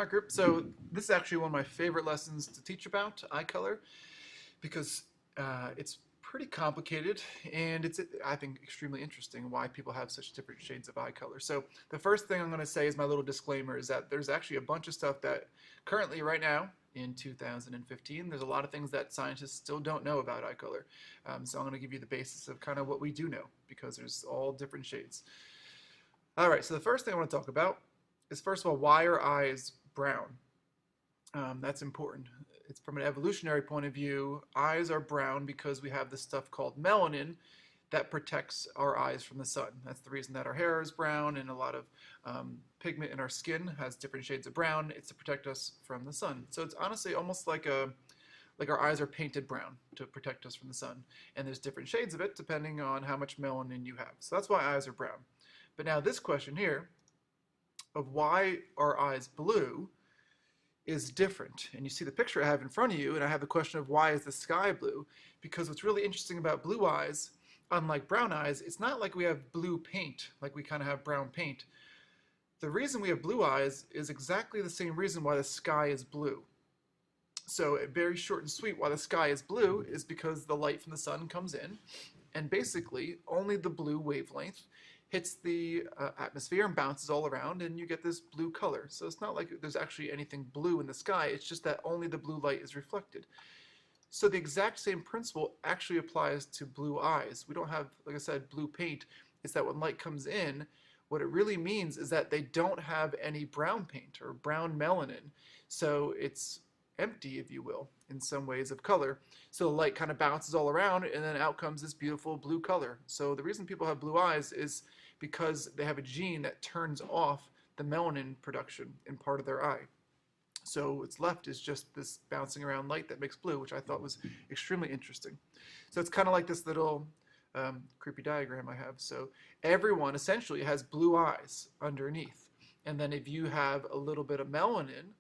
All right, group. So this is actually one of my favorite lessons to teach about eye color because it's pretty complicated and it's, I think, extremely interesting why people have such different shades of eye color. So the first thing I'm going to say is my little disclaimer is that there's actually a bunch of stuff that currently right now in 2015, there's a lot of things that scientists still don't know about eye color. So I'm going to give you the basis of kind of what we do know because there's all different shades. All right, so the first thing I want to talk about is, first of all, why are eyes brown? That's important. It's from an evolutionary point of view. Eyes are brown because we have this stuff called melanin that protects our eyes from the sun. That's the reason that our hair is brown and a lot of pigment in our skin has different shades of brown. It's to protect us from the sun. So it's honestly almost like our eyes are painted brown to protect us from the sun. And there's different shades of it depending on how much melanin you have. So that's why eyes are brown. But now this question here of why are eyes blue is different. And you see the picture I have in front of you, and I have the question of why is the sky blue? Because what's really interesting about blue eyes, unlike brown eyes, it's not like we have blue paint, like we kind of have brown paint. The reason we have blue eyes is exactly the same reason why the sky is blue. So very short and sweet, why the sky is blue is because the light from the sun comes in, and basically only the blue wavelength hits the atmosphere and bounces all around, and you get this blue color. So it's not like there's actually anything blue in the sky, it's just that only the blue light is reflected. So the exact same principle actually applies to blue eyes. We don't have, like I said, blue paint. It's that when light comes in, what it really means is that they don't have any brown paint or brown melanin. So it's empty, if you will, in some ways of color. So the light kind of bounces all around and then out comes this beautiful blue color. So the reason people have blue eyes is because they have a gene that turns off the melanin production in part of their eye. So what's left is just this bouncing around light that makes blue, which I thought was extremely interesting. So it's kind of like this little creepy diagram I have. So everyone essentially has blue eyes underneath. And then if you have a little bit of melanin,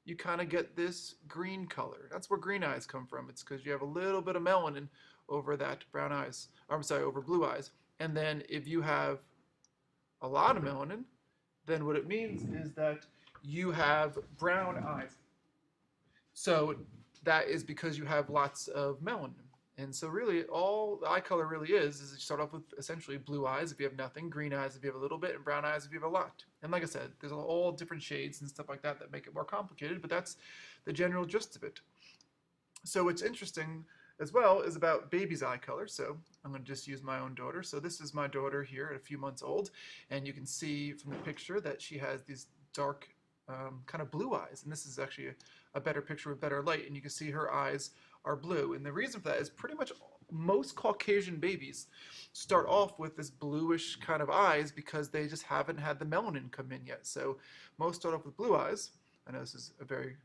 you kind of get this green color. That's where green eyes come from. It's because you have a little bit of melanin over that brown eyes, or I'm sorry, over blue eyes. And then if you have a lot of melanin, then what it means is that you have brown eyes. So that is because you have lots of melanin. And so really all the eye color really is you start off with essentially blue eyes if you have nothing, green eyes if you have a little bit, and brown eyes if you have a lot. And like I said, there's all different shades and stuff like that that make it more complicated, but that's the general gist of it. So what's interesting as well is about baby's eye color. So I'm going to just use my own daughter. So this is my daughter here at a few months old, and you can see from the picture that she has these dark kind of blue eyes. And this is actually a better picture with better light, and you can see her eyes are blue. And the reason for that is pretty much most Caucasian babies start off with this bluish kind of eyes because they just haven't had the melanin come in yet. So most start off with blue eyes. I know this is a very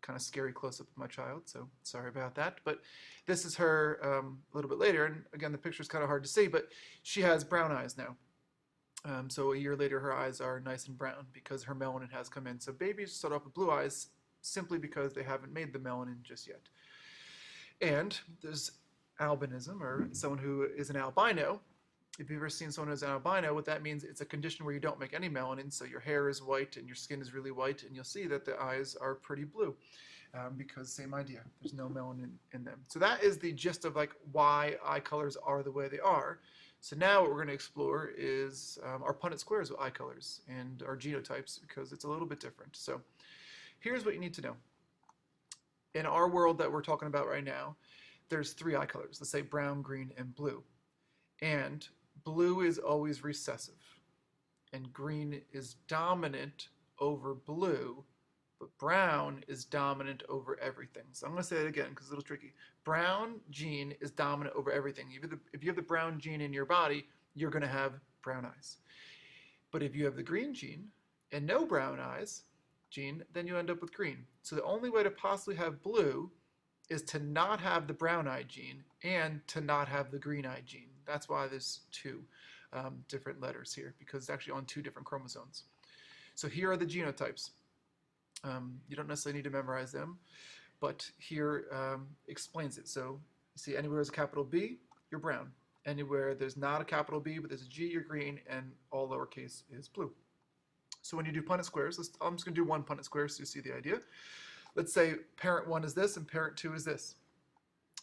kind of scary close-up of my child, so sorry about that. But this is her a little bit later, and again, the picture is kind of hard to see, but she has brown eyes now. So a year later, her eyes are nice and brown because her melanin has come in. So babies start off with blue eyes simply because they haven't made the melanin just yet. And there's albinism, or someone who is an albino. If you've ever seen someone who's an albino, what that means, it's a condition where you don't make any melanin, so your hair is white and your skin is really white, and you'll see that the eyes are pretty blue because same idea, there's no melanin in them. So that is the gist of like why eye colors are the way they are. So now what we're going to explore is our Punnett squares with eye colors and our genotypes because it's a little bit different. So here's what you need to know. In our world that we're talking about right now, there's three eye colors. Let's say brown, green, and blue. And blue is always recessive, and green is dominant over blue, but brown is dominant over everything. So I'm going to say that again because it's a little tricky. Brown gene is dominant over everything. If you have the brown gene in your body, you're going to have brown eyes. But if you have the green gene and no brown eyes gene, then you end up with green. So the only way to possibly have blue is to not have the brown eye gene and to not have the green eye gene. That's why there's two different letters here, because it's actually on two different chromosomes. So here are the genotypes. You don't necessarily need to memorize them, but here explains it. So you see anywhere there's a capital B, you're brown. Anywhere there's not a capital B, but there's a G, you're green, and all lowercase is blue. So when you do Punnett squares, I'm just going to do one Punnett square so you see the idea. Let's say parent 1 is this and parent 2 is this.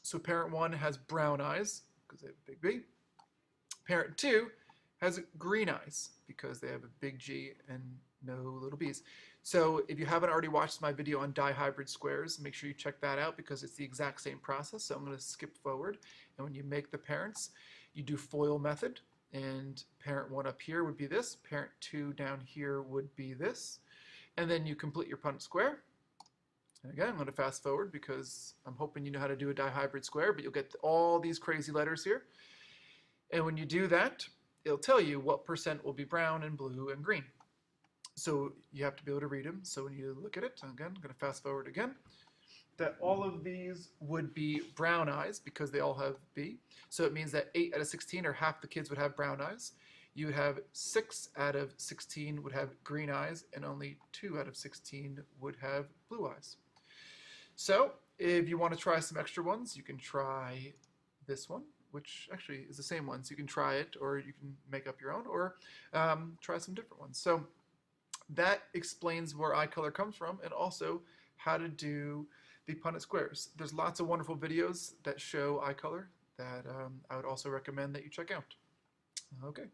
So parent 1 has brown eyes because they have a big B. Parent 2 has green eyes because they have a big G and no little b's. So if you haven't already watched my video on dihybrid squares, make sure you check that out because it's the exact same process. So I'm going to skip forward. And when you make the parents, you do FOIL method. And parent 1 up here would be this. Parent 2 down here would be this. And then you complete your Punnett square. And again, I'm going to fast forward because I'm hoping you know how to do a dihybrid square, but you'll get all these crazy letters here. And when you do that, it'll tell you what percent will be brown and blue and green. So you have to be able to read them. So when you look at it, again, I'm going to fast forward again, that all of these would be brown eyes because they all have B. So it means that 8 out of 16, or half the kids, would have brown eyes. You would have 6 out of 16 would have green eyes, and only 2 out of 16 would have blue eyes. So if you want to try some extra ones, you can try this one, which actually is the same one. So you can try it, or you can make up your own, or try some different ones. So that explains where eye color comes from, and also how to do the Punnett squares. There's lots of wonderful videos that show eye color that I would also recommend that you check out. Okay.